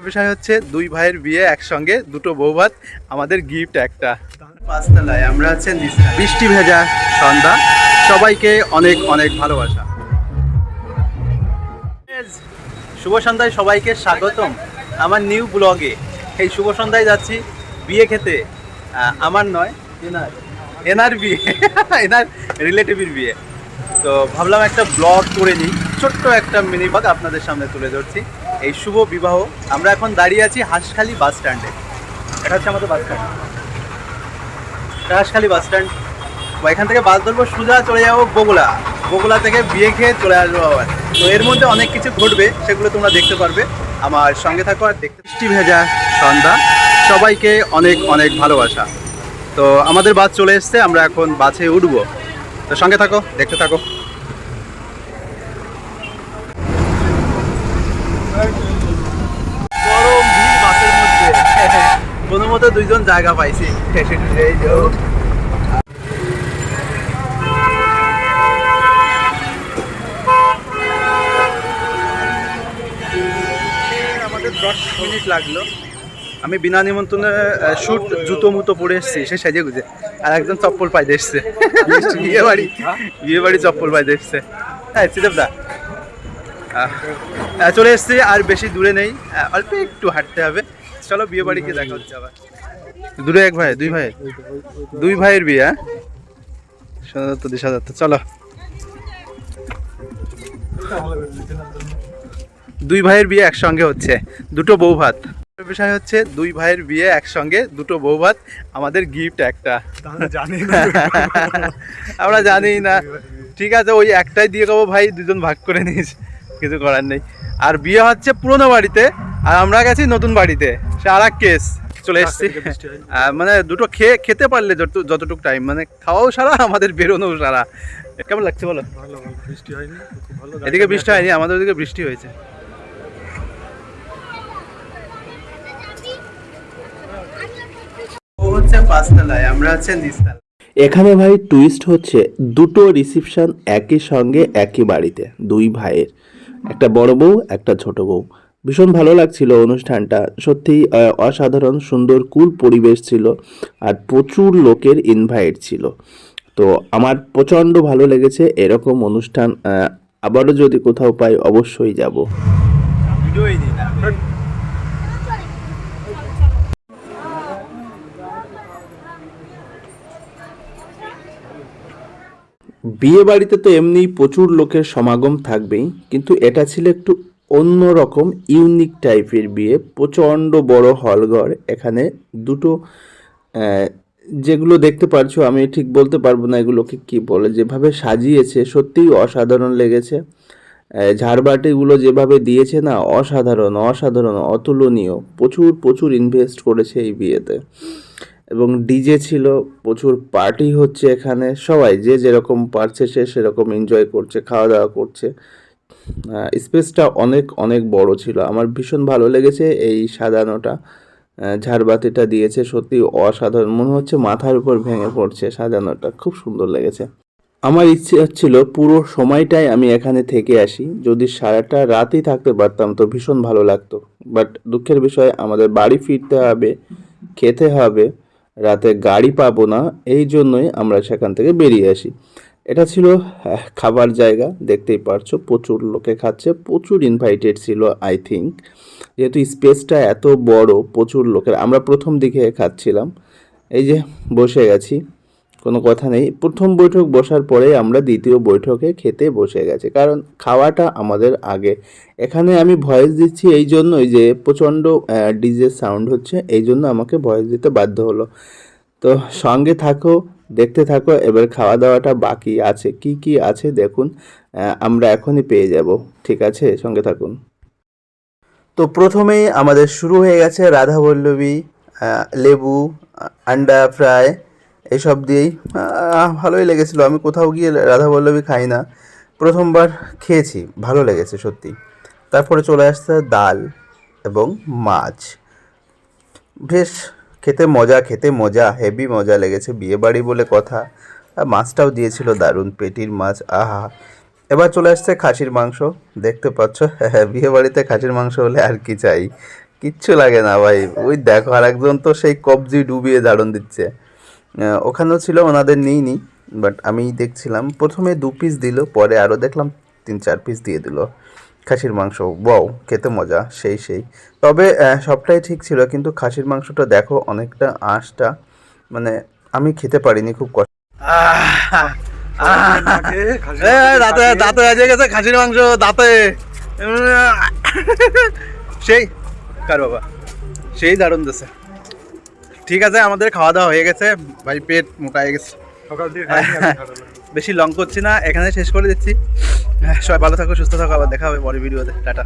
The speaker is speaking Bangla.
বিষয় হচ্ছে দুই ভাইয়ের বিয়ে একসঙ্গে, দুটো বৌভাত, আমাদের গিফট একটা। পাঁচতলায় আমরা আছেন বৃষ্টি ভেজা সন্ধ্যা, সবাইকে অনেক অনেক ভালোবাসা। শুভ সন্ধ্যায় সবাইকে স্বাগতম আমার নিউ ব্লগে। এই শুভ সন্ধ্যায় যাচ্ছি বিয়ে খেতে, আমার নয় এনার বিয়ে এনার রিলেটিভের বিয়ে। তো ভাবলাম একটা ব্লগ করে নিই, ছোট্ট একটা মিনি ব্লগ আপনাদের সামনে তুলে ধরছি এই শুভ বিবাহ। আমরা এখন দাঁড়িয়ে আছি হাঁসখালি বাস স্ট্যান্ডে। এটা হচ্ছে আমাদের bus stand, Hanskhali bus stand. এখান থেকে বাস ধরবো, সোজা চলে যাবো বগুড়া, বগুড়া থেকে বিয়ে খেয়ে চলে আসবো আবার। তো এর মধ্যে অনেক কিছু ঘটবে, সেগুলো তোমরা দেখতে পারবে, আমার সঙ্গে থাকো আর দেখতে। বৃষ্টি ভেজা সন্ধ্যা, সবাইকে অনেক অনেক ভালোবাসা। তো আমাদের বাস চলে এসছে, আমরা এখন বাসে উঠবো। তো সঙ্গে থাকো, দেখতে থাকো। গরম ভিড় বাসের মধ্যে, কোনো মতো দুইজন জায়গা পাইছি। আমাদের 10 মিনিট লাগলো। আমি বিনা নিমন্ত্রণে শুট জুতো মুতো পরে এসেছি, সে সাজে গুজে, আর একজন চপ্পল পাইতে এসছে। বিয়ে বাড়ি চপ্পল পাইতে এসছে। হ্যাঁ সিদেবদা চলে এসছি, আর বেশি দূরে নেই, অল্প একটু হাঁটতে হবে। চলো বিয়ে বাড়িকে দেখা হচ্ছে আবার। দূরে এক ভাই, দুই ভাইয়ের বিয়ে। চলো দুই ভাইয়ের বিয়ে একসঙ্গে হচ্ছে, দুটো বউ ভাত। বিষয় হচ্ছে দুই ভাইয়ের বিয়ে একসঙ্গে, দুটো বউ ভাত, আমাদের গিফট একটা। আমরা জানি না, ঠিক আছে ওই একটাই দিয়ে দেবো ভাই, দুজন ভাগ করে নিস, কিছু করার নেই। আর বিয়ে হচ্ছে পুরোনো বাড়িতে, আর আমরা গেছি নতুন বাড়িতে, সে আর এক কেস। চলে এসছি, মানে দুটো খেতে পারলে যতটুকু টাইম, মানে খাওয়াও সারা, আমাদের বেরোনোও সারা। কেমন লাগছে বলো? এদিকে বৃষ্টি হয়নি, আমাদের ওদিকে বৃষ্টি হয়েছে। ও হচ্ছে পাঁচতলায়, আমরা আছি নিচতলায়। এখানে ভাই টুইস্ট হচ্ছে দুটো রিসেপশন একই সঙ্গে একই বাড়িতে, দুই ভাইয়ের, একটা বড় বউ একটা ছোট বউ। ভীষণ ভালো লাগছিল অনুষ্ঠানটা, সত্যি অসাধারণ সুন্দর কুল পরিবেশ ছিল, আর প্রচুর লোকের ইনভাইট ছিল। তো আমার প্রচণ্ড ভালো লেগেছে এরকম অনুষ্ঠান, আবারও যদি কোথাও পাই অবশ্যই যাব। বিয়ে বাড়িতে তো এমনি প্রচুর লোকের সমাগম থাকবেই, কিন্তু এটা ছিল একটু অন্য রকম ইউনিক টাইপের বিয়ে। প্রচণ্ড বড় হলঘর, এখানে দুটো যেগুলো দেখতে পারছো, আমি ঠিক বলতে পারবো না এগুলোকে কি বলে, যেভাবে সাজিয়েছে সত্যিই অসাধারণ লেগেছে। ঝাড়বাতিগুলো যেভাবে দিয়েছে না, অসাধারণ অসাধারণ অতুলনীয়। প্রচুর প্রচুর ইনভেস্ট করেছে এই বিয়েতে, এবং ডিজে ছিল, প্রচুর পার্টি হচ্ছে এখানে, সবাই যে যেরকম পারছে সে সেরকম এনজয় করছে, খাওয়া দাওয়া করছে। স্পেসটা অনেক অনেক বড় ছিল, আমার ভীষণ ভালো লেগেছে এই সাজানোটা। ঝাড়বাতিটা দিয়েছে সত্যি অসাধারণ, মনে হচ্ছে মাথার উপর ভেঙে পড়ছে, সাজানোটা খুব সুন্দর লেগেছে। আমার ইচ্ছে ছিল পুরো সময়টাই আমি এখানে থেকে আসি, যদি সারাটা রাতই থাকতে পারতাম তো ভীষণ ভালো লাগতো। বাট দুঃখের বিষয় আমাদের বাড়ি ফিরতে হবে, খেতে হবে, রাতে গাড়ি পাবো না, এই জন্যই আমরা সেখান থেকে বেরিয়ে আসি। এটা ছিল খাবার জায়গা, দেখতেই পারছো প্রচুর লোকে খাচ্ছে, প্রচুর ইনভাইটেড ছিল আই থিঙ্ক, যেহেতু স্পেসটা এত বড়, প্রচুর লোকের। আমরা প্রথম দিকে খাচ্ছিলাম, এই যে বসে গেছি, কোনো কথা নেই। প্রথম বৈঠক বসার পরে আমরা দ্বিতীয় বৈঠকে খেতে বসে গেছি, কারণ খাওয়াটা আমাদের আগে। এখানে আমি ভয়েস দিচ্ছি এই জন্যই যে প্রচণ্ড ডিজে সাউন্ড হচ্ছে, এই জন্য আমাকে ভয়েস দিতে বাধ্য হলো। তো সঙ্গে থাকো, দেখতে থাকো, এবার খাওয়া দাওয়াটা বাকি আছে, কি কি আছে দেখুন, আমরা এখনই পেয়ে যাব। ঠিক আছে, সঙ্গে থাকুন। তো প্রথমেই আমাদের শুরু হয়ে গেছে রাধা বল্লভী, লেবু, আন্ডা ফ্রাই, এইসব দিয়েই ভালোই লেগেছিলো। আমি কোথাও গিয়ে রাধা বল্লভী খাই না, প্রথমবার খেয়েছি, ভালো লেগেছে সত্যি। তারপরে চলে আসছে ডাল এবং মাছ, বেশ খেতে মজা, হেভি মজা লেগেছে, বিয়েবাড়ি বলে কথা। আর মাছটাও দিয়েছিল দারুণ, পেটির মাছ, আহা। এবার চলে আসছে খাসির মাংস, দেখতে পাচ্ছ, বিয়ে বাড়িতে খাসির মাংস হলে আর কি চাই, কিচ্ছু লাগে না ভাই। ওই দেখো আর একজন তো সেই কবজি ডুবিয়ে ধারণ দিচ্ছে। ওখানেও ছিল, ওনাদের নিইনি, বাট আমি দেখছিলাম প্রথমে 2 পিস দিল, পরে আরও দেখলাম 3-4 পিস দিয়ে দিল খাসির মাংস। ওয়াও, খেতে মজা সেই সেই। তবে সবটাই ঠিক ছিল, কিন্তু খাসির মাংসটা দেখো অনেকটা আঁশটা, মানে আমি খেতে পারিনি, খুব কষ্ট। দাঁতে দাঁতে বেজে গেছে খাসির মাংস, দাঁতে সেই কার বাবা, সেই দারুণ দিছে। ঠিক আছে, আমাদের খাওয়া দাওয়া হয়ে গেছে ভাই, পেট মোটা হয়ে গেছে। সকাল থেকে খাইনি, আমি খাওয়া দাওয়া। বেশি লং করছি না, এখানে শেষ করে দিচ্ছি। সবাই ভালো থাকো, সুস্থ থাকো, আবার দেখা হবে পরের ভিডিওতে। টাটা।